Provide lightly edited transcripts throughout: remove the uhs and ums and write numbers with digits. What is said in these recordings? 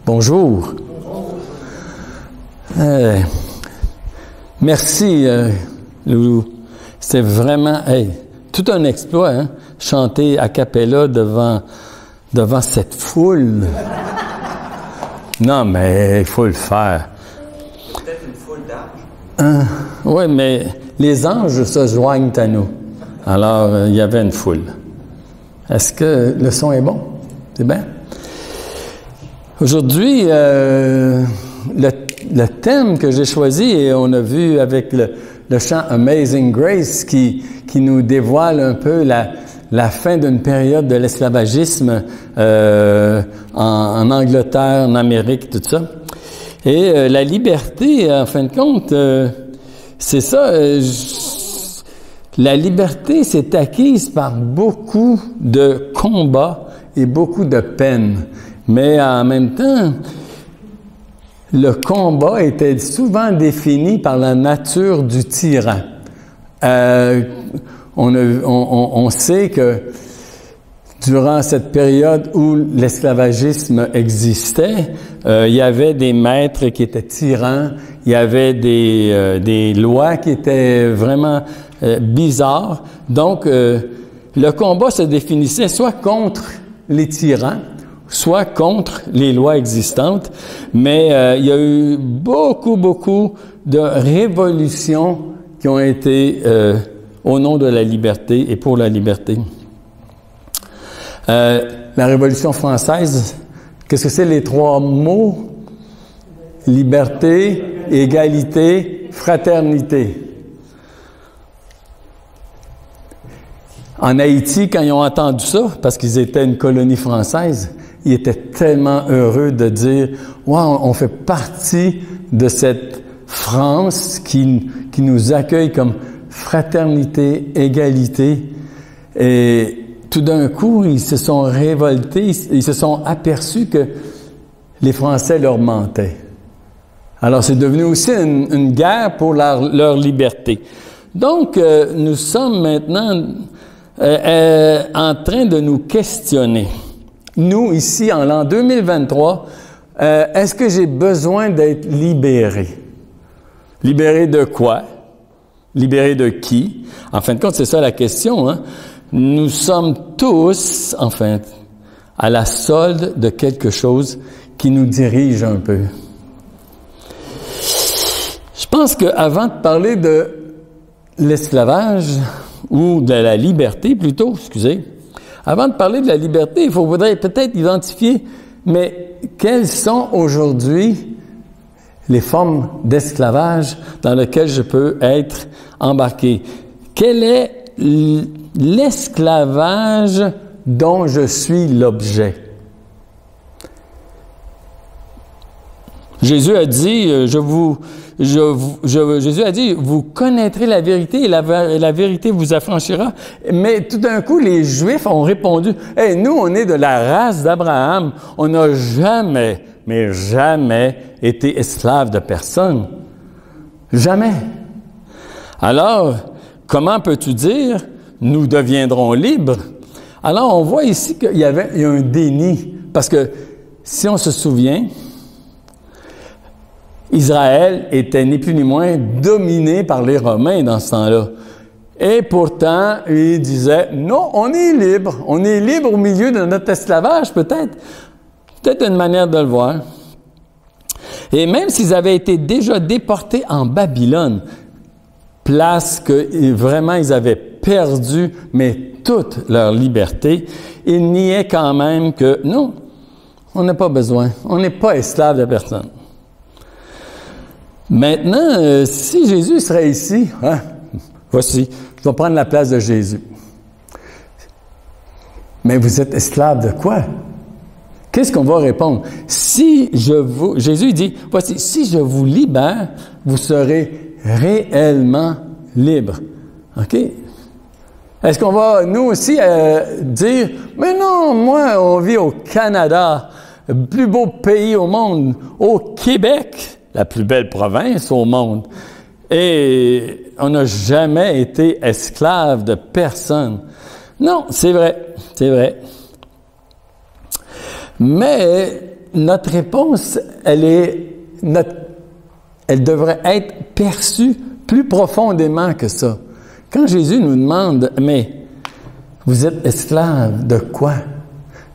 Bonjour. Merci, Loulou. C'était vraiment tout un exploit, hein? Chanter a cappella devant cette foule. Non, mais il faut le faire. Peut-être une foule d'anges. Oui, mais les anges se joignent à nous. Alors, il y avait une foule. Est-ce que le son est bon? C'est bien? Aujourd'hui, le thème que j'ai choisi, et on a vu avec le chant Amazing Grace qui nous dévoile un peu la fin d'une période de l'esclavagisme en Angleterre, en Amérique, tout ça. Et la liberté, en fin de compte, c'est ça. La liberté s'est acquise par beaucoup de combats et beaucoup de peines. Mais en même temps, le combat était souvent défini par la nature du tyran. On sait que durant cette période où l'esclavagisme existait, il y avait des maîtres qui étaient tyrans, il y avait des lois qui étaient vraiment bizarres. Donc, le combat se définissait soit contre les tyrans, soit contre les lois existantes, mais il y a eu beaucoup de révolutions qui ont été au nom de la liberté et pour la liberté. La Révolution française, qu'est-ce que c'est les trois mots? Liberté, égalité, fraternité. En Haïti, quand ils ont entendu ça, parce qu'ils étaient une colonie française, ils étaient tellement heureux de dire « Wow, on fait partie de cette France qui nous accueille comme fraternité, égalité. » Et tout d'un coup, ils se sont révoltés, ils se sont aperçus que les Français leur mentaient. Alors, c'est devenu aussi une guerre pour leur liberté. Donc, nous sommes maintenant en train de nous questionner. Nous, ici, en l'an 2023, est-ce que j'ai besoin d'être libéré? Libéré de quoi? Libéré de qui? En fin de compte, c'est ça la question, hein? Nous sommes tous, en fait, à la solde de quelque chose qui nous dirige un peu. Je pense qu'avant de parler de l'esclavage, ou de la liberté plutôt, excusez, avant de parler de la liberté, il faudrait peut-être identifier, mais quelles sont aujourd'hui les formes d'esclavage dans lesquelles je peux être embarqué? Quel est l'esclavage dont je suis l'objet? Jésus a dit, Jésus a dit, vous connaîtrez la vérité et la vérité vous affranchira. Mais tout d'un coup, les Juifs ont répondu, hey, nous, on est de la race d'Abraham. On n'a jamais, mais jamais été esclaves de personne. Jamais. Alors, comment peux-tu dire, nous deviendrons libres? Alors, on voit ici qu'il y a un déni. Parce que, si on se souvient, Israël était ni plus ni moins dominé par les Romains dans ce temps-là. Et pourtant, ils disaient, non, on est libre. On est libre au milieu de notre esclavage, peut-être. Peut-être une manière de le voir. Et même s'ils avaient été déjà déportés en Babylone, place que vraiment ils avaient perdu, mais toute leur liberté, ils niaient quand même que, non, on n'a pas besoin. On n'est pas esclave de personne. Maintenant, si Jésus serait ici, hein, voici, je vais prendre la place de Jésus. Mais vous êtes esclave de quoi? Qu'est-ce qu'on va répondre? Jésus dit, voici, si je vous libère, vous serez réellement libre. OK? Est-ce qu'on va, nous aussi, dire, mais non, moi, on vit au Canada, le plus beau pays au monde, au Québec, la plus belle province au monde. Et on n'a jamais été esclave de personne. Non, c'est vrai, c'est vrai. Mais notre réponse, elle devrait être perçue plus profondément que ça. Quand Jésus nous demande, mais vous êtes esclaves de quoi?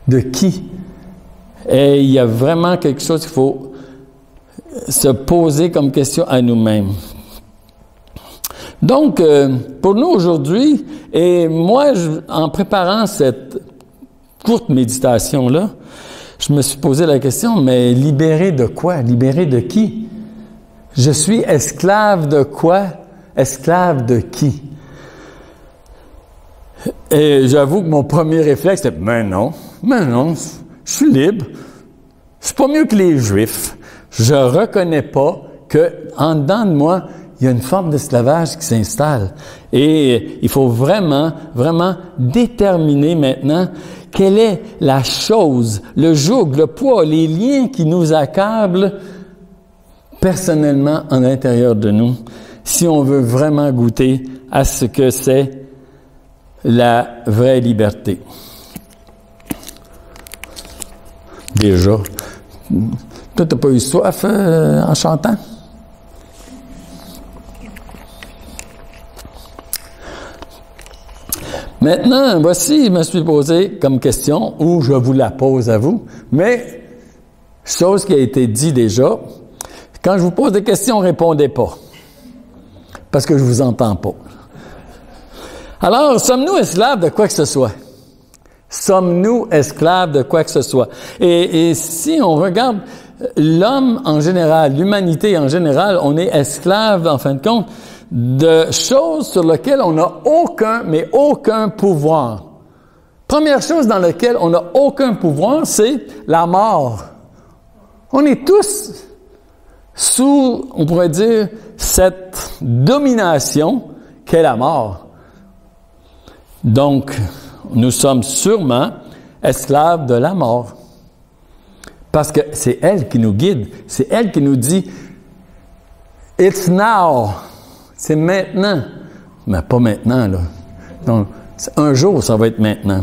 De qui? Et il y a vraiment quelque chose qu'il faut se poser comme question à nous-mêmes. Donc, pour nous aujourd'hui, et moi, en préparant cette courte méditation-là, je me suis posé la question, mais libéré de quoi? Libéré de qui? Je suis esclave de quoi? Esclave de qui? Et j'avoue que mon premier réflexe, c'était, mais non, je suis libre. Je suis pas mieux que les Juifs. Je reconnais pas que, en dedans de moi, il y a une forme d'esclavage qui s'installe. Et il faut vraiment, vraiment déterminer maintenant quelle est la chose, le joug, le poids, les liens qui nous accablent personnellement en l'intérieur de nous, si on veut vraiment goûter à ce que c'est la vraie liberté. Déjà. Toi, t'as pas eu soif en chantant? Maintenant, voici, je me suis posé comme question, ou je vous la pose à vous, mais chose qui a été dit déjà, quand je vous pose des questions, répondez pas, parce que je vous entends pas. Alors, sommes-nous esclaves de quoi que ce soit? Sommes-nous esclaves de quoi que ce soit? Et si on regarde l'homme en général, l'humanité en général, on est esclave, en fin de compte, de choses sur lesquelles on n'a aucun pouvoir. Première chose dans laquelle on n'a aucun pouvoir, c'est la mort. On est tous sous, on pourrait dire, cette domination qu'est la mort. Donc, nous sommes sûrement esclaves de la mort. Parce que c'est elle qui nous guide. C'est elle qui nous dit « It's now ». C'est maintenant. Mais pas maintenant, là. Donc, un jour, ça va être maintenant.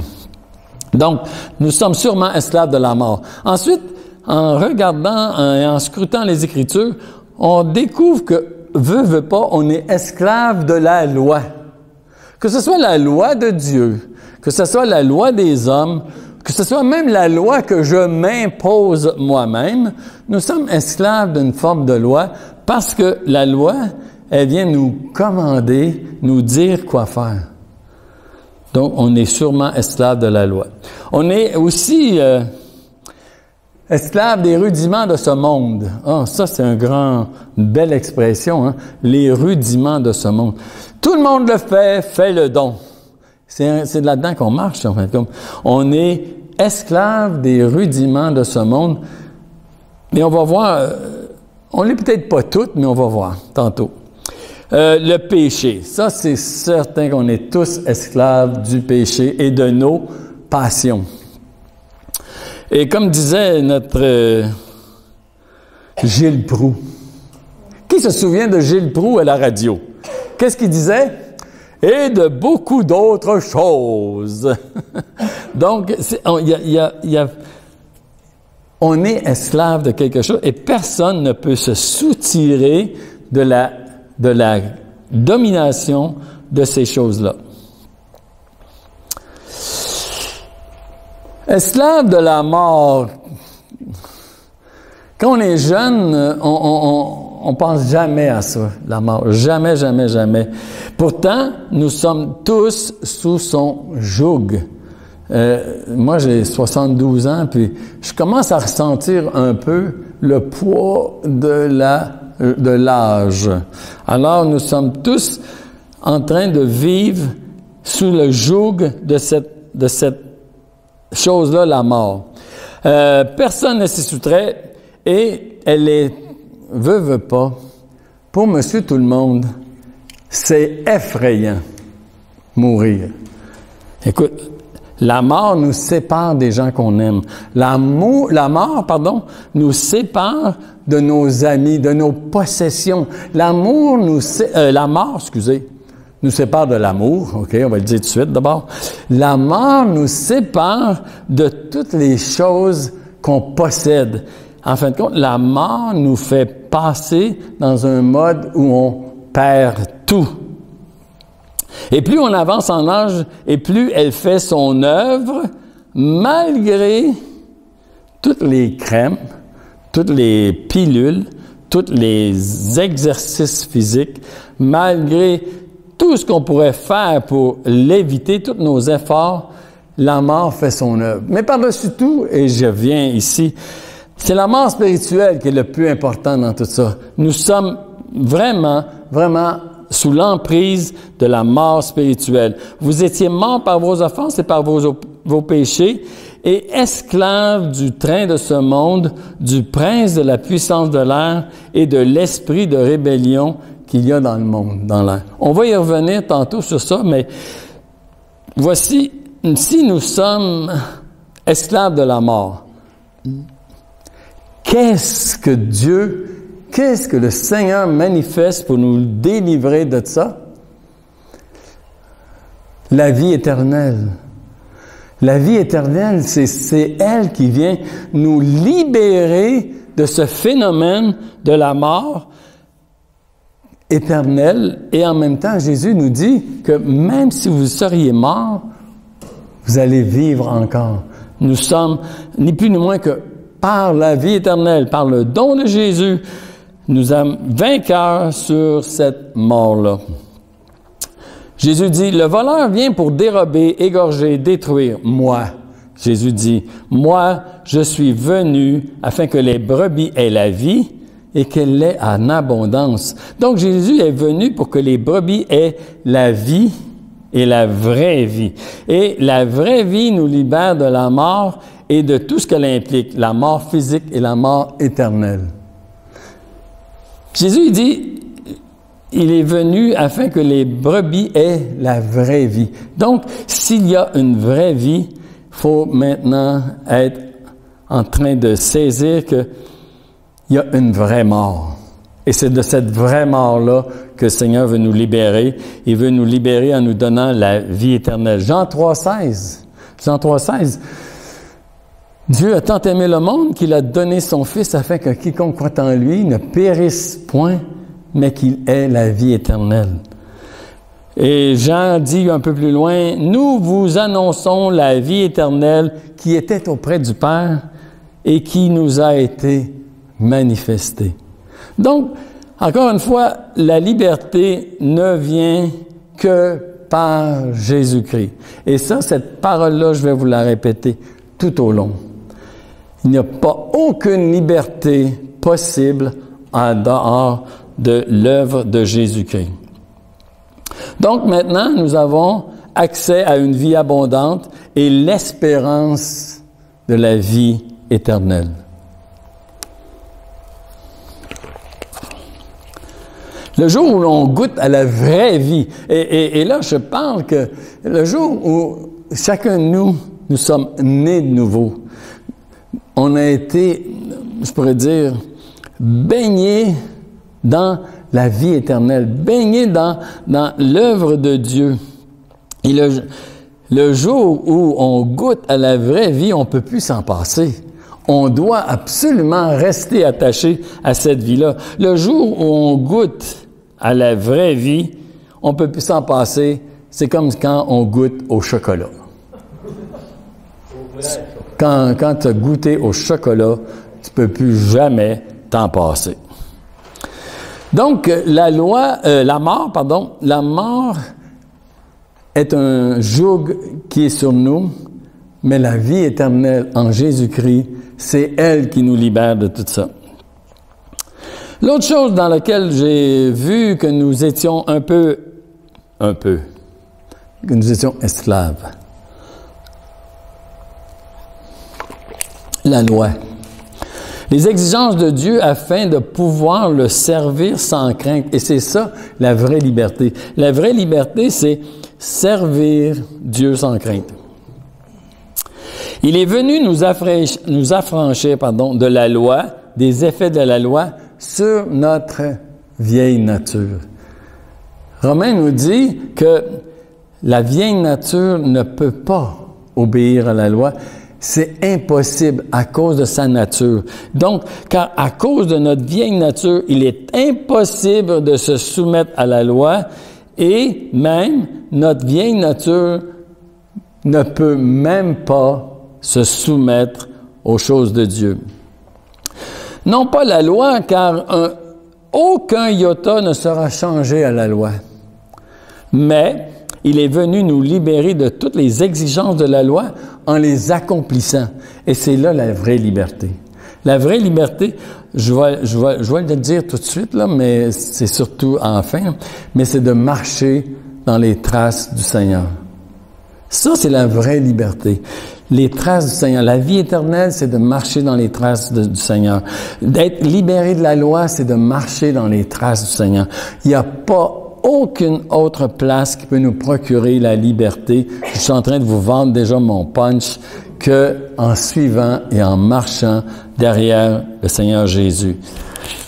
Donc, nous sommes sûrement esclaves de la mort. Ensuite, en regardant et en scrutant les Écritures, on découvre que, veut pas, on est esclave de la loi. Que ce soit la loi de Dieu, que ce soit la loi des hommes, que ce soit même la loi que je m'impose moi-même, nous sommes esclaves d'une forme de loi parce que la loi, elle vient nous commander, nous dire quoi faire. Donc, on est sûrement esclave de la loi. On est aussi esclave des rudiments de ce monde. Ah, ça, c'est une belle expression, hein? Les rudiments de ce monde. Tout le monde le fait, fais-le donc. C'est là-dedans qu'on marche, en fait. On est esclave des rudiments de ce monde. Mais on va voir, on l'est peut-être pas toutes, mais on va voir tantôt. Le péché, ça c'est certain qu'on est tous esclaves du péché et de nos passions. Et comme disait notre Gilles Proulx, qui se souvient de Gilles Proulx à la radio? Qu'est-ce qu'il disait? Et de beaucoup d'autres choses. Donc, on est esclave de quelque chose et personne ne peut se soutirer de la domination de ces choses-là. Esclave de la mort. Quand on est jeune, on pense jamais à ça, la mort. Jamais, jamais, jamais. Pourtant, nous sommes tous sous son joug. Moi, j'ai 72 ans, puis je commence à ressentir un peu le poids de l'âge. Alors, nous sommes tous en train de vivre sous le joug de cette chose-là, la mort. Personne ne s'y soustrait et elle est, veut pas, pour monsieur tout le monde, c'est effrayant, mourir. Écoute, la mort nous sépare des gens qu'on aime. La mort, nous sépare de nos amis, de nos possessions. La mort, nous sépare de l'amour. OK, on va le dire tout de suite d'abord. La mort nous sépare de toutes les choses qu'on possède. En fin de compte, la mort nous fait passer dans un mode où on perd tout. Et plus on avance en âge, et plus elle fait son œuvre, malgré toutes les crèmes, toutes les pilules, tous les exercices physiques, malgré tout ce qu'on pourrait faire pour l'éviter, tous nos efforts, la mort fait son œuvre. Mais par-dessus tout, et je viens ici, c'est la mort spirituelle qui est le plus important dans tout ça. Nous sommes vraiment sous l'emprise de la mort spirituelle. Vous étiez morts par vos offenses et par vos péchés, et esclaves du train de ce monde, du prince de la puissance de l'air et de l'esprit de rébellion qu'il y a dans le monde, dans l'air. On va y revenir tantôt sur ça, mais voici, si nous sommes esclaves de la mort, qu'est-ce que le Seigneur manifeste pour nous délivrer de ça? La vie éternelle. La vie éternelle, c'est elle qui vient nous libérer de ce phénomène de la mort éternelle. Et en même temps, Jésus nous dit que même si vous seriez mort, vous allez vivre encore. Nous sommes ni plus ni moins que par la vie éternelle, par le don de Jésus, nous sommes vainqueurs sur cette mort-là. Jésus dit, le voleur vient pour dérober, égorger, détruire. Moi, Jésus dit, moi, je suis venu afin que les brebis aient la vie et qu'elle l'ait en abondance. Donc, Jésus est venu pour que les brebis aient la vie et la vraie vie. Et la vraie vie nous libère de la mort et de tout ce qu'elle implique, la mort physique et la mort éternelle. Jésus dit, il est venu afin que les brebis aient la vraie vie. Donc, s'il y a une vraie vie, il faut maintenant être en train de saisir qu'il y a une vraie mort. Et c'est de cette vraie mort-là que le Seigneur veut nous libérer. Il veut nous libérer en nous donnant la vie éternelle. Jean 3,16. Jean 3,16. Dieu a tant aimé le monde qu'il a donné son Fils afin que quiconque croit en lui ne périsse point, mais qu'il ait la vie éternelle. Et Jean dit un peu plus loin, « Nous vous annonçons la vie éternelle qui était auprès du Père et qui nous a été manifestée. » Donc, encore une fois, la liberté ne vient que par Jésus-Christ. Et ça, cette parole-là, je vais vous la répéter tout au long. Il n'y a pas aucune liberté possible en dehors de l'œuvre de Jésus-Christ. Donc maintenant, nous avons accès à une vie abondante et l'espérance de la vie éternelle. Le jour où l'on goûte à la vraie vie, et là je parle que le jour où chacun de nous sommes nés de nouveau, on a été, je pourrais dire, baignés dans la vie éternelle, baignés dans l'œuvre de Dieu. Et le jour où on goûte à la vraie vie, on ne peut plus s'en passer. On doit absolument rester attaché à cette vie-là. Le jour où on goûte à la vraie vie, on ne peut plus s'en passer. C'est comme quand on goûte au chocolat. Quand tu as goûté au chocolat, tu ne peux plus jamais t'en passer. Donc, la mort est un joug qui est sur nous, mais la vie éternelle en Jésus-Christ, c'est elle qui nous libère de tout ça. L'autre chose dans laquelle j'ai vu que nous étions que nous étions esclaves. La loi. Les exigences de Dieu afin de pouvoir le servir sans crainte. Et c'est ça, la vraie liberté. La vraie liberté, c'est servir Dieu sans crainte. Il est venu nous affranchir de la loi, des effets de la loi sur notre vieille nature. Romain nous dit que la vieille nature ne peut pas obéir à la loi. C'est impossible à cause de sa nature. Donc, car à cause de notre vieille nature, il est impossible de se soumettre à la loi et même notre vieille nature ne peut même pas se soumettre aux choses de Dieu. Non pas la loi, car aucun iota ne sera changé à la loi. Mais il est venu nous libérer de toutes les exigences de la loi en les accomplissant. Et c'est là la vraie liberté. La vraie liberté, je vais le dire tout de suite, là, mais c'est surtout enfin, mais c'est de marcher dans les traces du Seigneur. Ça, c'est la vraie liberté. Les traces du Seigneur. La vie éternelle, c'est de marcher dans les traces du Seigneur. D'être libéré de la loi, c'est de marcher dans les traces du Seigneur. Il n'y a pas aucune autre place qui peut nous procurer la liberté. Je suis en train de vous vendre déjà mon punch que en suivant et en marchant derrière le Seigneur Jésus.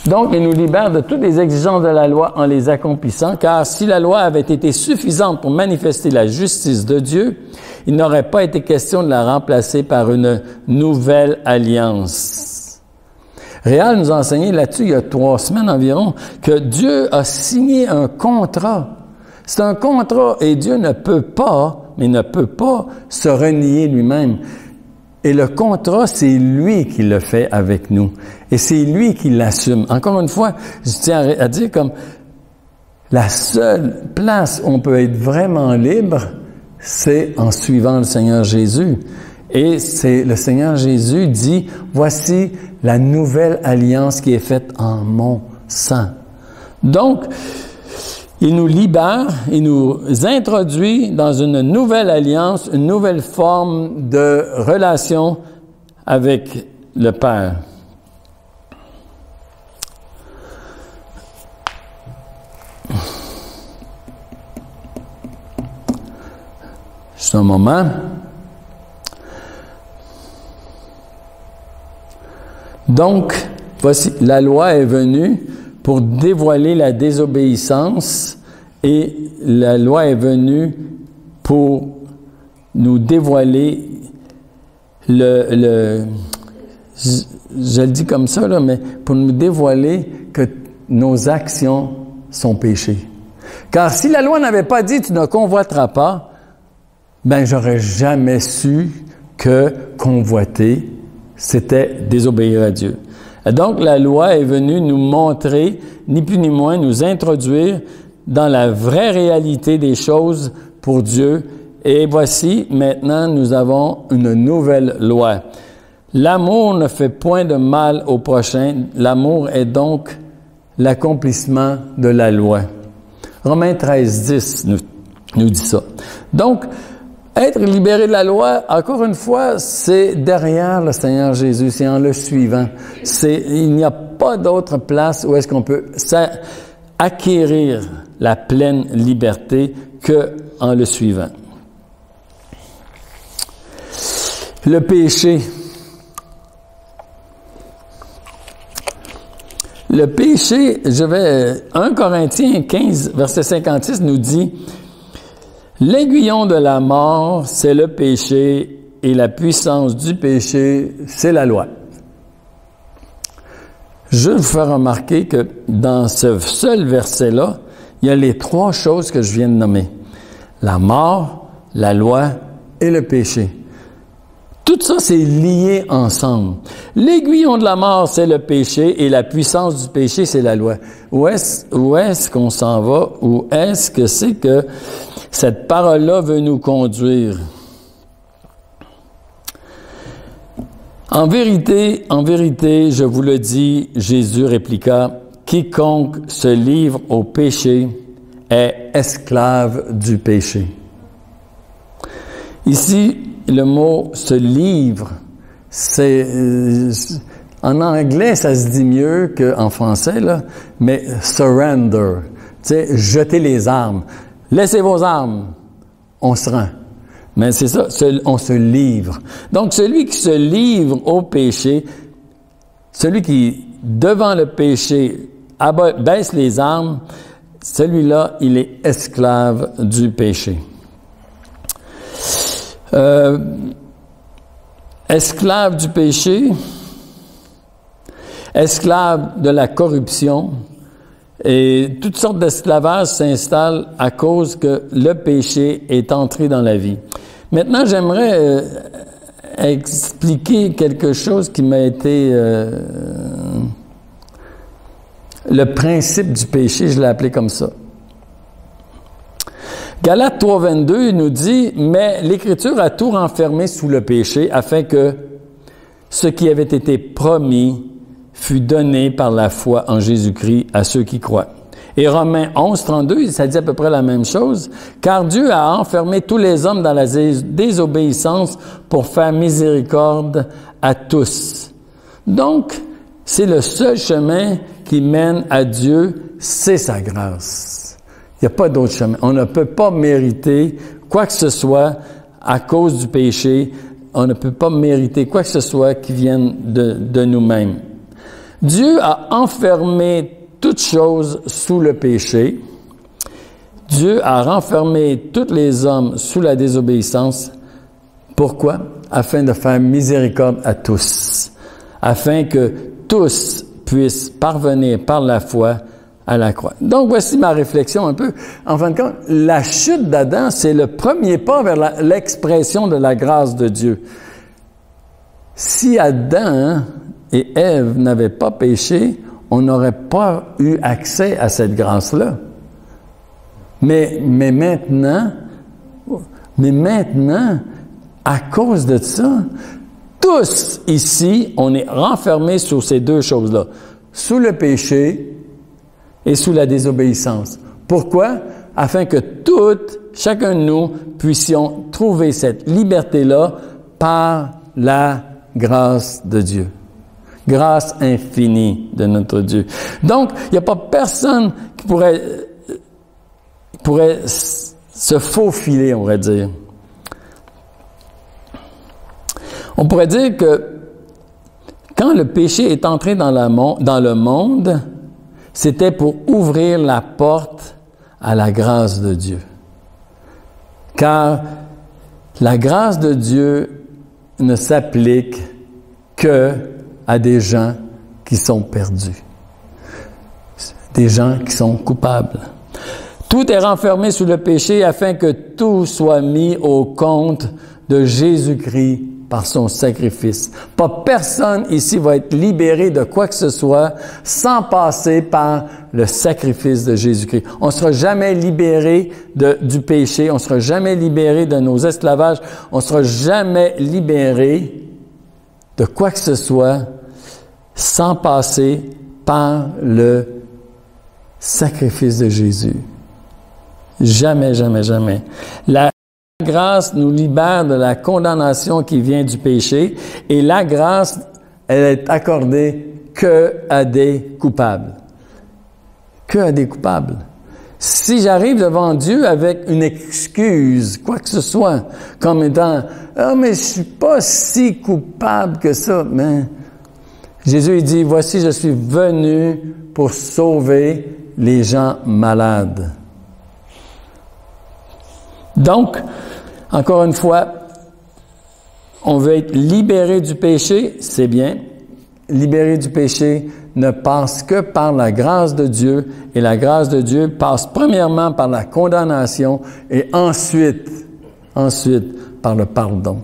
Donc, il nous libère de toutes les exigences de la loi en les accomplissant, car si la loi avait été suffisante pour manifester la justice de Dieu, il n'aurait pas été question de la remplacer par une nouvelle alliance. Réal nous a enseigné là-dessus, il y a 3 semaines environ, que Dieu a signé un contrat. C'est un contrat et Dieu ne peut pas se renier lui-même. Et le contrat, c'est lui qui le fait avec nous. Et c'est lui qui l'assume. Encore une fois, je tiens à dire comme la seule place où on peut être vraiment libre, c'est en suivant le Seigneur Jésus. Et c'est le Seigneur Jésus dit, voici la nouvelle alliance qui est faite en mon sang. Donc, il nous libère, il nous introduit dans une nouvelle alliance, une nouvelle forme de relation avec le Père. Juste un moment. Donc, voici, la loi est venue pour dévoiler la désobéissance et la loi est venue pour nous dévoiler je le dis comme ça, là, mais pour nous dévoiler que nos actions sont péchées. Car si la loi n'avait pas dit « tu ne convoiteras pas », ben j'aurais jamais su que convoiter, c'était désobéir à Dieu. Et donc, la loi est venue nous montrer, ni plus ni moins, nous introduire dans la vraie réalité des choses pour Dieu. Et voici, maintenant, nous avons une nouvelle loi. L'amour ne fait point de mal au prochain. L'amour est donc l'accomplissement de la loi. Romains 13, 10 nous dit ça. Donc, être libéré de la loi, encore une fois, c'est derrière le Seigneur Jésus, c'est en le suivant. Il n'y a pas d'autre place où est-ce qu'on peut acquérir la pleine liberté que en le suivant. Le péché. Le péché, 1 Corinthiens 15, verset 56 nous dit « L'aiguillon de la mort, c'est le péché, et la puissance du péché, c'est la loi. » Je vais vous faire remarquer que dans ce seul verset-là, il y a les 3 choses que je viens de nommer. La mort, la loi et le péché. Tout ça, c'est lié ensemble. L'aiguillon de la mort, c'est le péché, et la puissance du péché, c'est la loi. Où est-ce qu'on s'en va? Où est-ce que c'est que cette parole-là veut nous conduire? En vérité, je vous le dis, Jésus répliqua, « Quiconque se livre au péché est esclave du péché. » Ici, le mot « se livre », c'est... en anglais, ça se dit mieux qu'en français, là, mais « surrender », tu sais, « jeter les armes ». « Laissez vos armes », on se rend. Mais c'est ça, on se livre. Donc, celui qui se livre au péché, celui qui, devant le péché, baisse les armes, celui-là, il est esclave du péché. esclave du péché, esclave de la corruption, et toutes sortes d'esclavages s'installent à cause que le péché est entré dans la vie. Maintenant, j'aimerais expliquer quelque chose qui m'a été... le principe du péché, je l'ai appelé comme ça. Galates 3.22, il nous dit « Mais l'Écriture a tout renfermé sous le péché, afin que ce qui avait été promis fut donné par la foi en Jésus-Christ à ceux qui croient. » Et Romains 11.32, ça dit à peu près la même chose. « Car Dieu a enfermé tous les hommes dans la désobéissance pour faire miséricorde à tous. » Donc, c'est le seul chemin qui mène à Dieu, c'est sa grâce. Il n'y a pas d'autre chemin. On ne peut pas mériter quoi que ce soit à cause du péché. On ne peut pas mériter quoi que ce soit qui vienne de nous-mêmes. Dieu a enfermé toutes choses sous le péché. Dieu a renfermé tous les hommes sous la désobéissance. Pourquoi? Afin de faire miséricorde à tous. Afin que tous puissent parvenir par la foi à la croix. Donc, voici ma réflexion un peu. En fin de compte, la chute d'Adam, c'est le premier pas vers l'expression de la grâce de Dieu. Si Adam et Ève n'avaient pas péché, on n'aurait pas eu accès à cette grâce-là. Mais maintenant, à cause de ça, tous ici, on est renfermés sur ces deux choses-là, sous le péché et sous la désobéissance. Pourquoi? Afin que chacun de nous, puissions trouver cette liberté-là par la grâce de Dieu. Grâce infinie de notre Dieu. Donc, il n'y a pas personne qui pourrait se faufiler, on va dire. On pourrait dire que quand le péché est entré dans le monde, c'était pour ouvrir la porte à la grâce de Dieu. Car la grâce de Dieu ne s'applique que à des gens qui sont perdus, des gens qui sont coupables. Tout est renfermé sous le péché afin que tout soit mis au compte de Jésus-Christ par son sacrifice. Pas personne ici va être libéré de quoi que ce soit sans passer par le sacrifice de Jésus-Christ. On ne sera jamais libéré du péché, on ne sera jamais libéré de nos esclavages, on ne sera jamais libéré de quoi que ce soit sans passer par le sacrifice de Jésus. Jamais, jamais, jamais. La grâce nous libère de la condamnation qui vient du péché et la grâce, elle est accordée que à des coupables. Que à des coupables. Si j'arrive devant Dieu avec une excuse, quoi que ce soit, comme étant « Ah, mais je suis pas si coupable que ça. » Mais Jésus il dit « Voici, je suis venu pour sauver les gens malades. » Donc, encore une fois, on veut être libéré du péché, c'est bien. Libéré du péché ne passe que par la grâce de Dieu, et la grâce de Dieu passe premièrement par la condamnation et ensuite par le pardon.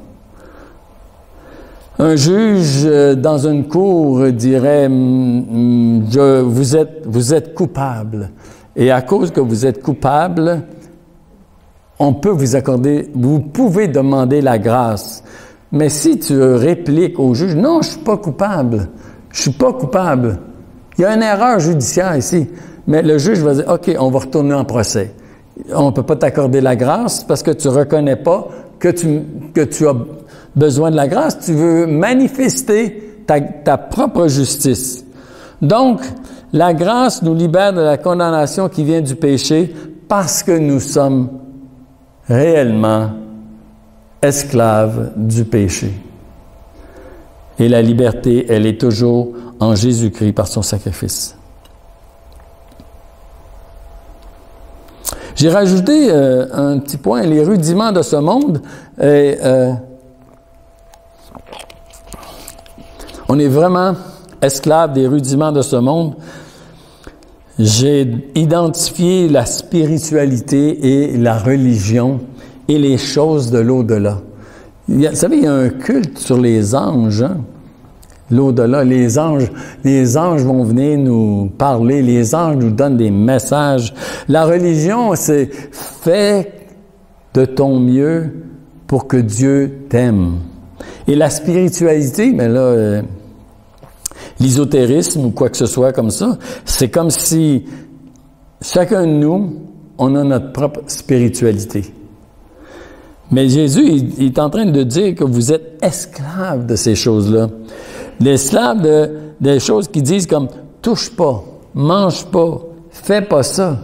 Un juge dans une cour dirait vous êtes coupable, et à cause que vous êtes coupable, on peut vous accorder, vous pouvez demander la grâce. Mais si tu répliques au juge, non, je suis pas coupable. Je suis pas coupable. Il y a une erreur judiciaire ici. Mais le juge va dire, OK, on va retourner en procès. On peut pas t'accorder la grâce parce que tu reconnais pas que tu as besoin de la grâce. Tu veux manifester ta propre justice. Donc, la grâce nous libère de la condamnation qui vient du péché parce que nous sommes réellement esclaves du péché. Et la liberté, elle est toujours en Jésus-Christ par son sacrifice. J'ai rajouté un petit point, les rudiments de ce monde. on est vraiment esclave des rudiments de ce monde. J'ai identifié la spiritualité et la religion et les choses de l'au-delà. Vous savez, il y a un culte sur les anges, hein? L'au-delà, les anges vont venir nous parler, les anges nous donnent des messages. La religion, c'est fais de ton mieux pour que Dieu t'aime. Et la spiritualité, mais là, l'ésotérisme ou quoi que ce soit comme ça, c'est comme si chacun de nous, on a notre propre spiritualité. Mais Jésus, il est en train de dire que vous êtes esclaves de ces choses-là. L'esclave des choses qui disent comme « touche pas, mange pas, fais pas ça ».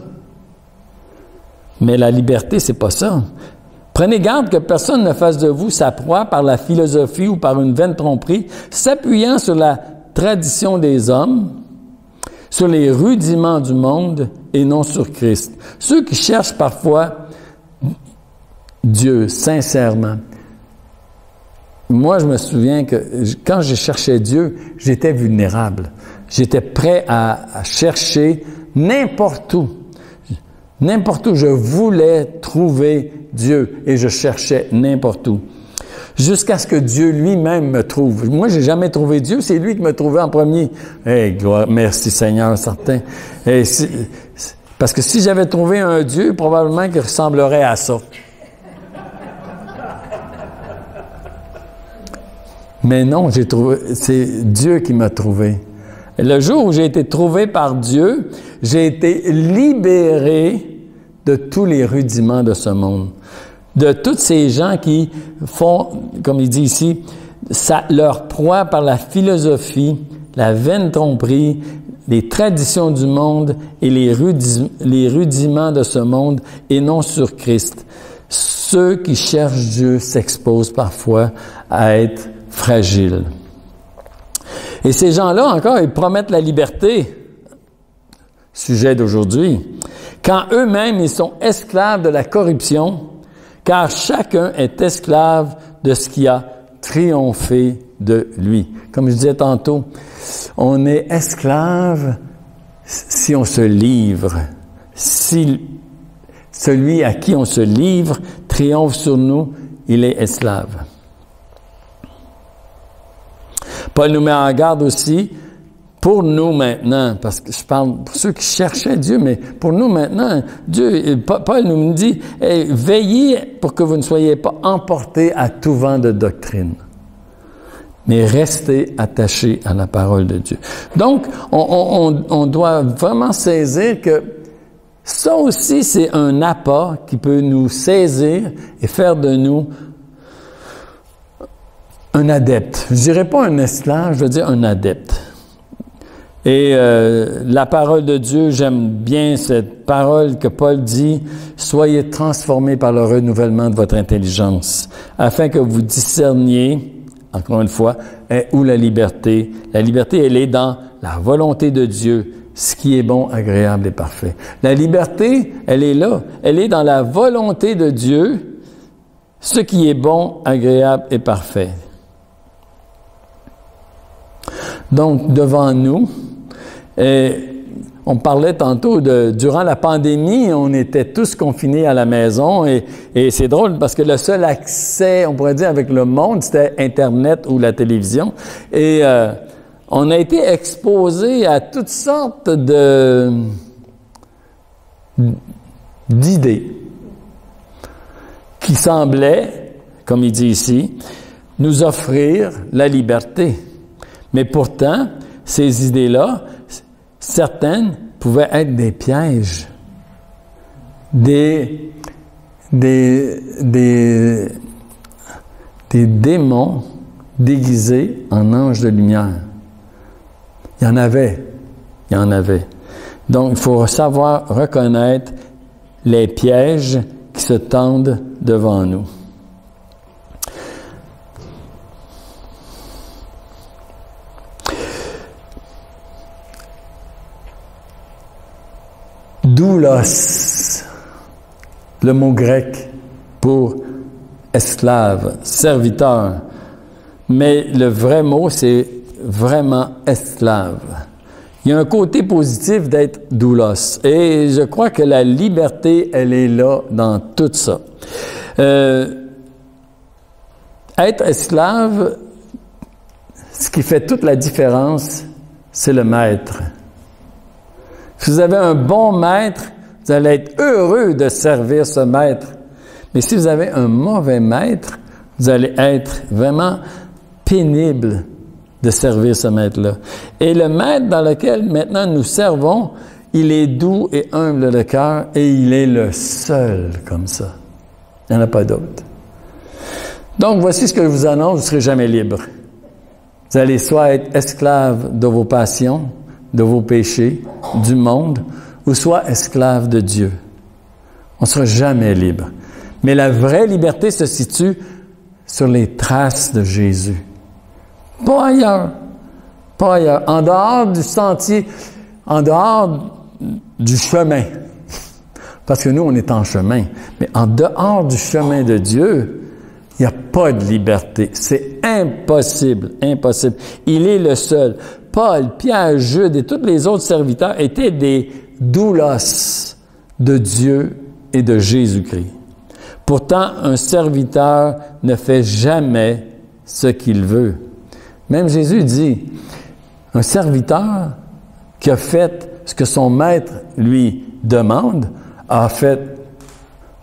Mais la liberté, c'est pas ça. Prenez garde que personne ne fasse de vous sa proie par la philosophie ou par une vaine tromperie, s'appuyant sur la tradition des hommes, sur les rudiments du monde et non sur Christ. Ceux qui cherchent parfois Dieu sincèrement. Moi, je me souviens que quand je cherchais Dieu, j'étais vulnérable. J'étais prêt à chercher n'importe où. N'importe où, je voulais trouver Dieu et je cherchais n'importe où. Jusqu'à ce que Dieu lui-même me trouve. Moi, j'ai jamais trouvé Dieu, c'est lui qui m'a trouvé en premier. Gloire, merci Seigneur, certain. Parce que si j'avais trouvé un Dieu, probablement qu'il ressemblerait à ça. Mais non, c'est Dieu qui m'a trouvé. Et le jour où j'ai été trouvé par Dieu, j'ai été libéré de tous les rudiments de ce monde. De tous ces gens qui font, comme il dit ici, leur proie par la philosophie, la vaine tromperie, les traditions du monde et les rudiments de ce monde et non sur Christ. Ceux qui cherchent Dieu s'exposent parfois à être fragiles. Et ces gens-là, encore, ils promettent la liberté, sujet d'aujourd'hui, quand eux-mêmes, ils sont esclaves de la corruption, car chacun est esclave de ce qui a triomphé de lui. Comme je disais tantôt, on est esclave si on se livre. Si celui à qui on se livre triomphe sur nous, il est esclave. Paul nous met en garde aussi pour nous maintenant, parce que je parle pour ceux qui cherchaient Dieu, mais pour nous maintenant, Paul nous dit, hey, veillez pour que vous ne soyez pas emportés à tout vent de doctrine, mais restez attachés à la parole de Dieu. Donc, on doit vraiment saisir que ça aussi, c'est un appât qui peut nous saisir et faire de nous un adepte. Je dirais pas un esclave, je veux dire un adepte. Et la parole de Dieu, j'aime bien cette parole que Paul dit, « Soyez transformés par le renouvellement de votre intelligence, afin que vous discerniez, encore une fois, où la liberté. La liberté, elle est dans la volonté de Dieu, ce qui est bon, agréable et parfait. La liberté, elle est là. Elle est dans la volonté de Dieu, ce qui est bon, agréable et parfait. » Donc, devant nous, on parlait tantôt durant la pandémie, on était tous confinés à la maison et c'est drôle parce que le seul accès, on pourrait dire, avec le monde, c'était Internet ou la télévision. Et on a été exposés à toutes sortes d'idées qui semblaient, comme il dit ici, nous offrir la liberté. Mais pourtant, ces idées-là, certaines pouvaient être des pièges, des démons déguisés en anges de lumière. Il y en avait. Donc, il faut savoir reconnaître les pièges qui se tendent devant nous. Doulos, le mot grec pour esclave, serviteur. Mais le vrai mot, c'est vraiment esclave. Il y a un côté positif d'être doulos. Et je crois que la liberté, elle est là dans tout ça. Être esclave, ce qui fait toute la différence, c'est le maître. Si vous avez un bon maître, vous allez être heureux de servir ce maître. Mais si vous avez un mauvais maître, vous allez être vraiment pénible de servir ce maître-là. Et le maître dans lequel maintenant nous servons, il est doux et humble de cœur et il est le seul comme ça. Il n'y en a pas d'autre. Donc, voici ce que je vous annonce, vous ne serez jamais libre. Vous allez soit être esclave de vos passions, de vos péchés, du monde, ou soit esclave de Dieu. On ne sera jamais libre. Mais la vraie liberté se situe sur les traces de Jésus. Pas ailleurs. Pas ailleurs. En dehors du sentier, en dehors du chemin. Parce que nous, on est en chemin. Mais en dehors du chemin de Dieu, il n'y a pas de liberté. C'est impossible, impossible. Il est le seul. Paul, Pierre, Jude et tous les autres serviteurs étaient des doulos de Dieu et de Jésus-Christ. Pourtant, un serviteur ne fait jamais ce qu'il veut. Même Jésus dit, un serviteur qui a fait ce que son maître lui demande, a fait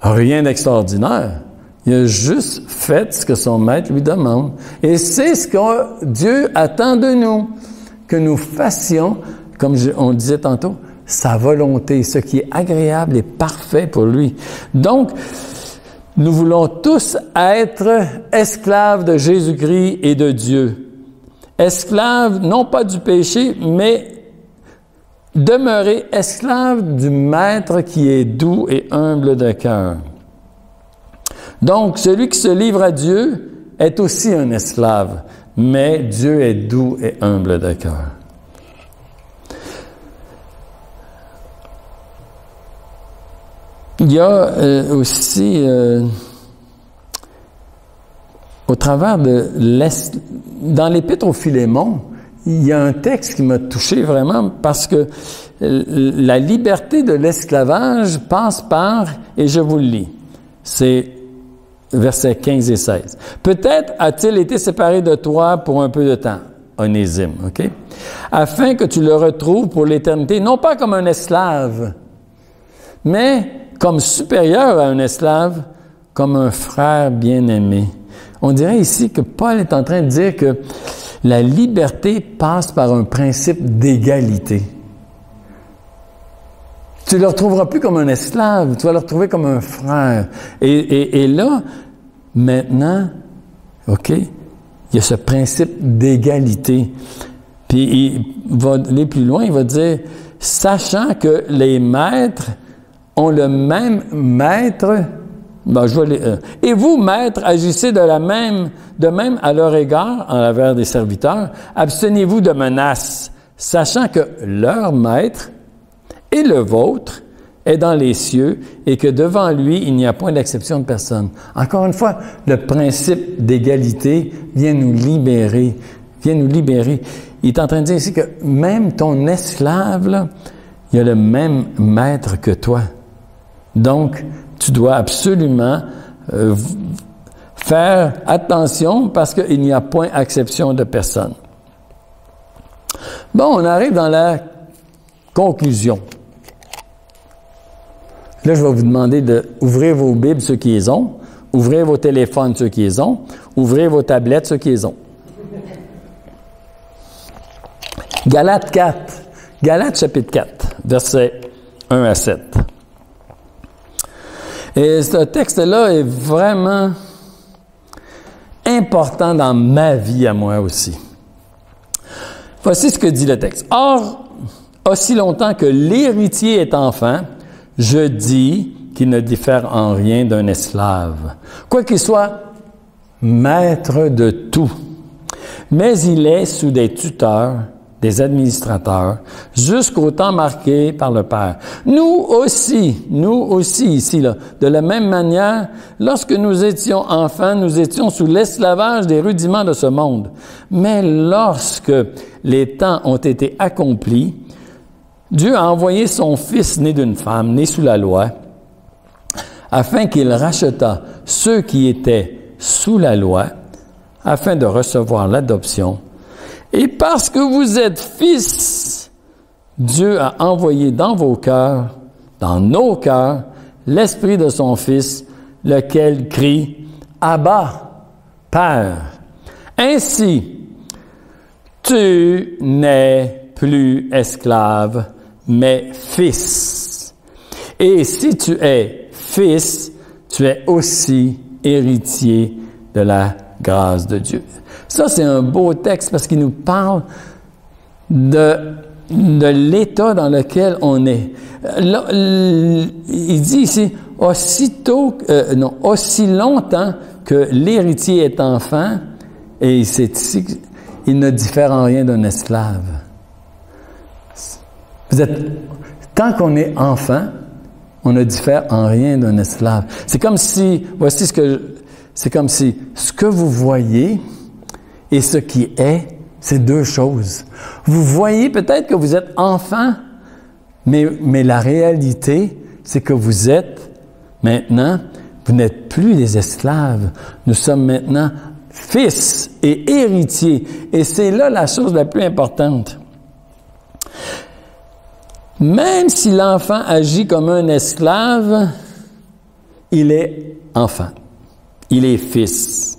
rien d'extraordinaire. Il a juste fait ce que son maître lui demande. Et c'est ce que Dieu attend de nous, que nous fassions, comme on disait tantôt, sa volonté, ce qui est agréable et parfait pour lui. Donc, nous voulons tous être esclaves de Jésus-Christ et de Dieu. Esclaves, non pas du péché, mais demeurer esclaves du Maître qui est doux et humble de cœur. Donc, celui qui se livre à Dieu est aussi un esclave, mais Dieu est doux et humble de cœur. Il y a aussi, au travers dans l'Épître au Philémon, il y a un texte qui m'a touché vraiment parce que la liberté de l'esclavage passe par, et je vous le lis, c'est versets 15 et 16. Peut-être a-t-il été séparé de toi pour un peu de temps, Onésime, OK? Afin que tu le retrouves pour l'éternité, non pas comme un esclave, mais comme supérieur à un esclave, comme un frère bien-aimé. On dirait ici que Paul est en train de dire que la liberté passe par un principe d'égalité. Tu ne le retrouveras plus comme un esclave, tu vas le retrouver comme un frère. Et là, maintenant, OK, il y a ce principe d'égalité. Puis il va aller plus loin, il va dire, sachant que les maîtres ont le même maître, et vous, maîtres, agissez de même à leur égard, en l'envers des serviteurs, abstenez-vous de menaces, sachant que leur maître et le vôtre est dans les cieux et que devant lui, il n'y a point d'exception de personne. Encore une fois, le principe d'égalité vient nous libérer. Il est en train de dire ici que même ton esclave, là, il a le même maître que toi. Donc, tu dois absolument faire attention parce qu'il n'y a point exception de personne. Bon, on arrive dans la conclusion. Là, je vais vous demander d'ouvrir vos Bibles, ceux qui les ont, ouvrir vos téléphones, ceux qui les ont, ouvrir vos tablettes, ceux qui les ont. Galates 4. Galates chapitre 4, versets 1 à 7. Et ce texte-là est vraiment important dans ma vie à moi aussi. Voici ce que dit le texte. Or, aussi longtemps que l'héritier est enfant, je dis qu'il ne diffère en rien d'un esclave, quoiqu'il soit maître de tout. Mais il est sous des tuteurs des administrateurs, jusqu'au temps marqué par le Père. Nous aussi ici, là, de la même manière, lorsque nous étions enfants, nous étions sous l'esclavage des rudiments de ce monde. Mais lorsque les temps ont été accomplis, Dieu a envoyé son Fils né d'une femme, né sous la loi, afin qu'il rachetât ceux qui étaient sous la loi, afin de recevoir l'adoption. Et parce que vous êtes fils, Dieu a envoyé dans vos cœurs, dans nos cœurs, l'Esprit de son Fils, lequel crie « Abba, Père ». Ainsi, tu n'es plus esclave, mais fils. Et si tu es fils, tu es aussi héritier de la grâce de Dieu. Ça, c'est un beau texte parce qu'il nous parle de l'état dans lequel on est. Là, il dit ici, aussi longtemps que l'héritier est enfant, et c'est ici qu'il ne diffère en rien d'un esclave. Tant qu'on est enfant, on ne diffère en rien d'un esclave. C'est comme si ce que vous voyez et ce qui est, c'est deux choses. Vous voyez peut-être que vous êtes enfant, mais la réalité, c'est que vous êtes maintenant, vous n'êtes plus des esclaves. Nous sommes maintenant fils et héritiers. Et c'est là la chose la plus importante. Même si l'enfant agit comme un esclave, il est enfant. Il est fils.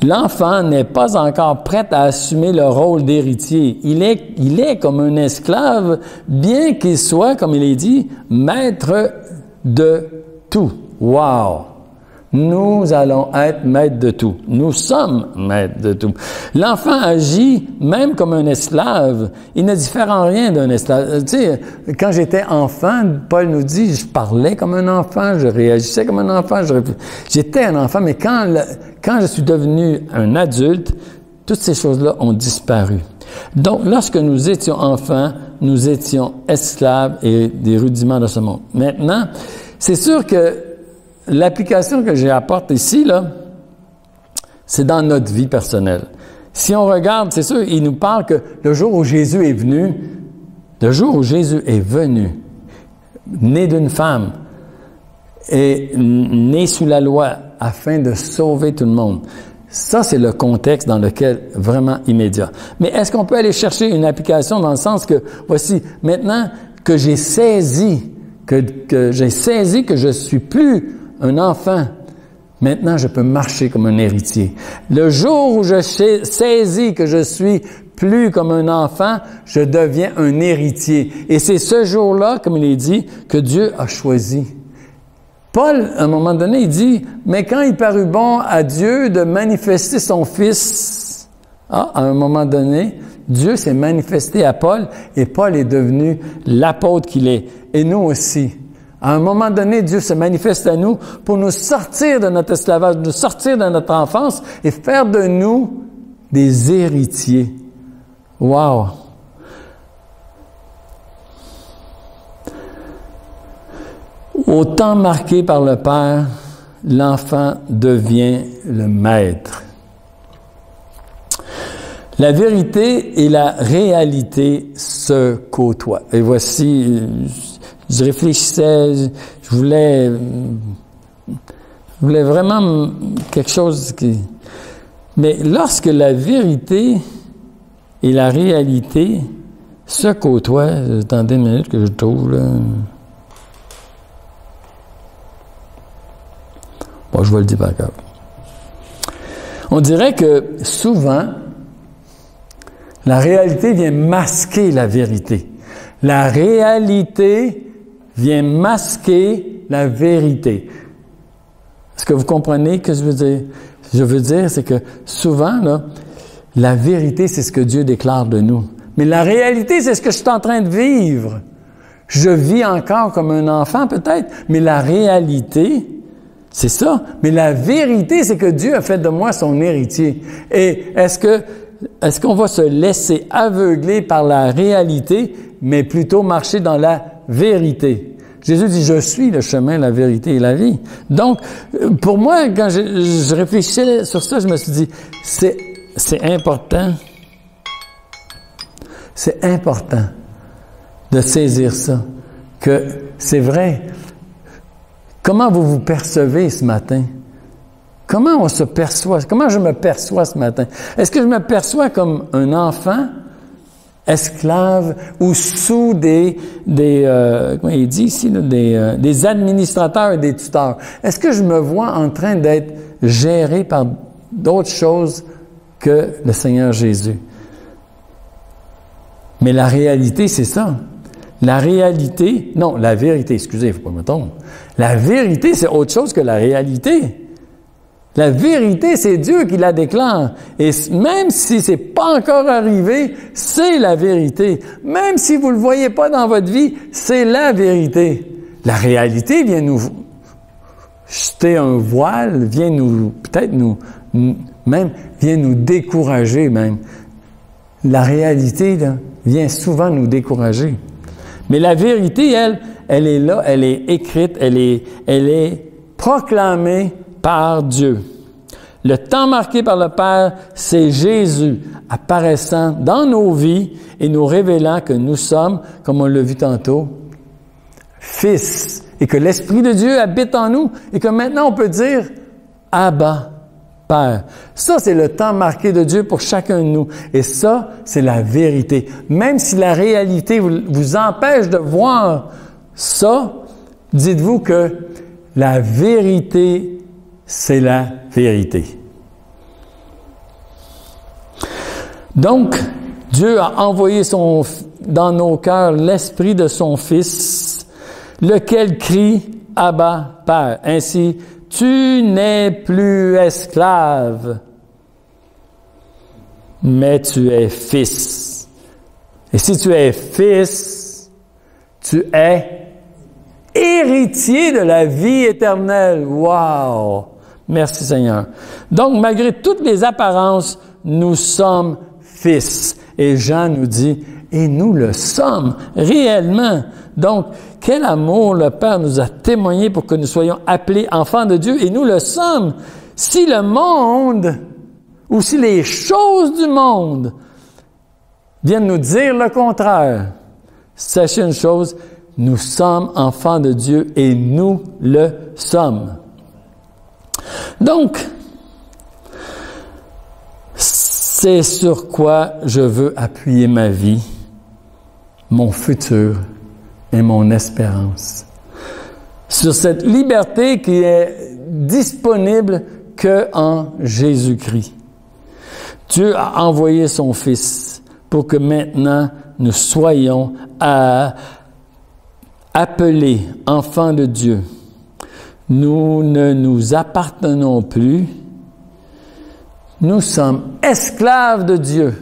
L'enfant n'est pas encore prêt à assumer le rôle d'héritier. Il est comme un esclave, bien qu'il soit, comme il est dit, maître de tout. Wow! Nous allons être maîtres de tout. Nous sommes maîtres de tout. L'enfant agit même comme un esclave. Il ne diffère en rien d'un esclave. Tu sais, quand j'étais enfant, Paul nous dit, je parlais comme un enfant, je réagissais comme un enfant, j'étais un enfant, mais quand je suis devenu un adulte, toutes ces choses-là ont disparu. Donc, lorsque nous étions enfants, nous étions esclaves et des rudiments de ce monde. Maintenant, c'est sûr que l'application que j'apporte ici, là, c'est dans notre vie personnelle. Si on regarde, c'est sûr, il nous parle que le jour où Jésus est venu, né d'une femme, et né sous la loi, afin de sauver tout le monde. Ça, c'est le contexte dans lequel, vraiment immédiat. Mais est-ce qu'on peut aller chercher une application dans le sens que, voici, maintenant que j'ai saisi que je suis plus un enfant, maintenant je peux marcher comme un héritier. Le jour où je saisis que je suis plus comme un enfant, je deviens un héritier. Et c'est ce jour-là, comme il est dit, que Dieu a choisi. Paul, à un moment donné, il dit, mais quand il parut bon à Dieu de manifester son Fils, à un moment donné, Dieu s'est manifesté à Paul et Paul est devenu l'apôtre qu'il est. Et nous aussi. À un moment donné, Dieu se manifeste à nous pour nous sortir de notre esclavage, nous sortir de notre enfance et faire de nous des héritiers. Wow! Au temps marqué par le Père, l'enfant devient le maître. La vérité et la réalité se côtoient. Et voici, je réfléchissais, je voulais vraiment quelque chose qui... Mais lorsque la vérité et la réalité se côtoient, attendez une minute que je trouve, là. Bon, je vais le dire par cœur. On dirait que souvent, la réalité vient masquer la vérité. La réalité vient masquer la vérité. Est-ce que vous comprenez ce que je veux dire? Je veux dire, c'est que souvent, là, la vérité, c'est ce que Dieu déclare de nous. Mais la réalité, c'est ce que je suis en train de vivre. Je vis encore comme un enfant, peut-être, mais la réalité, c'est ça. Mais la vérité, c'est que Dieu a fait de moi son héritier. Et est-ce que est-ce qu'on va se laisser aveugler par la réalité, mais plutôt marcher dans la vérité? Jésus dit, je suis le chemin, la vérité et la vie. Donc, pour moi, quand je réfléchissais sur ça, je me suis dit, c'est important. C'est important de saisir ça, que c'est vrai. Comment vous vous percevez ce matin? Comment on se perçoit? Comment je me perçois ce matin? Est-ce que je me perçois comme un enfant, esclave, ou sous comment il dit ici, là, des administrateurs et des tuteurs? Est-ce que je me vois en train d'être géré par d'autres choses que le Seigneur Jésus? Mais la réalité, c'est ça. La vérité, excusez, il ne faut pas me tromper. La vérité, c'est autre chose que la réalité. La vérité, c'est Dieu qui la déclare. Et même si c'est pas encore arrivé, c'est la vérité. Même si vous le voyez pas dans votre vie, c'est la vérité. La réalité vient nous jeter un voile, vient nous décourager même. La réalité, là, vient souvent nous décourager. Mais la vérité, elle est là, elle est écrite, elle est proclamée par Dieu. Le temps marqué par le Père, c'est Jésus apparaissant dans nos vies et nous révélant que nous sommes, comme on l'a vu tantôt, fils, et que l'Esprit de Dieu habite en nous, et que maintenant on peut dire « Abba, Père ». Ça, c'est le temps marqué de Dieu pour chacun de nous. Et ça, c'est la vérité. Même si la réalité vous empêche de voir ça, dites-vous que la vérité, c'est la vérité. Donc, Dieu a envoyé dans nos cœurs l'Esprit de son Fils, lequel crie « Abba, Père ». Ainsi, tu n'es plus esclave, mais tu es fils. Et si tu es fils, tu es héritier de la vie éternelle. Wow! Merci Seigneur. Donc, malgré toutes les apparences, nous sommes fils. Et Jean nous dit, et nous le sommes réellement. Donc, quel amour le Père nous a témoigné pour que nous soyons appelés enfants de Dieu, et nous le sommes. Si le monde, ou si les choses du monde viennent nous dire le contraire, sachez une chose, nous sommes enfants de Dieu et nous le sommes. Donc, c'est sur quoi je veux appuyer ma vie, mon futur et mon espérance. Sur cette liberté qui est disponible qu'en Jésus-Christ. Dieu a envoyé son Fils pour que maintenant nous soyons appelés enfants de Dieu. Nous ne nous appartenons plus. Nous sommes esclaves de Dieu.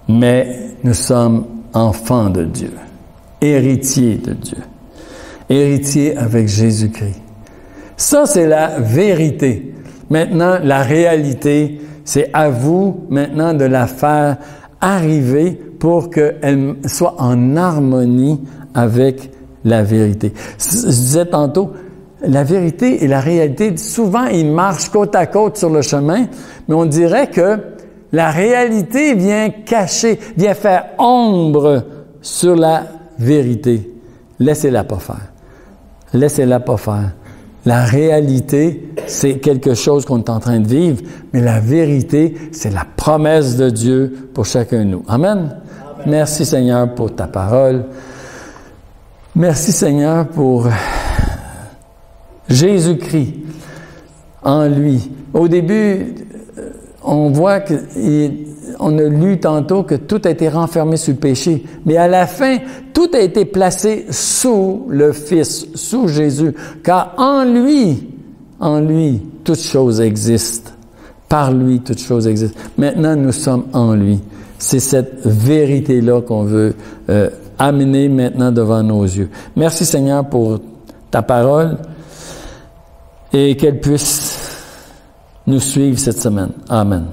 Mais nous sommes enfants de Dieu, héritiers de Dieu, héritiers avec Jésus-Christ. Ça, c'est la vérité. Maintenant, la réalité, c'est à vous maintenant de la faire arriver pour qu'elle soit en harmonie avec la vérité. Je disais tantôt, la vérité et la réalité, souvent, ils marchent côte à côte sur le chemin, mais on dirait que la réalité vient cacher, vient faire ombre sur la vérité. Laissez-la pas faire. Laissez-la pas faire. La réalité, c'est quelque chose qu'on est en train de vivre, mais la vérité, c'est la promesse de Dieu pour chacun de nous. Amen. Amen. Merci Seigneur pour ta parole. Merci Seigneur pour Jésus-Christ en lui. Au début, on voit on a lu tantôt que tout a été renfermé sur le péché. Mais à la fin, tout a été placé sous le Fils, sous Jésus. Car en lui, toutes choses existent. Par lui, toutes choses existent. Maintenant, nous sommes en lui. C'est cette vérité-là qu'on veut amener maintenant devant nos yeux. Merci Seigneur pour ta parole et qu'elle puisse nous suivre cette semaine. Amen.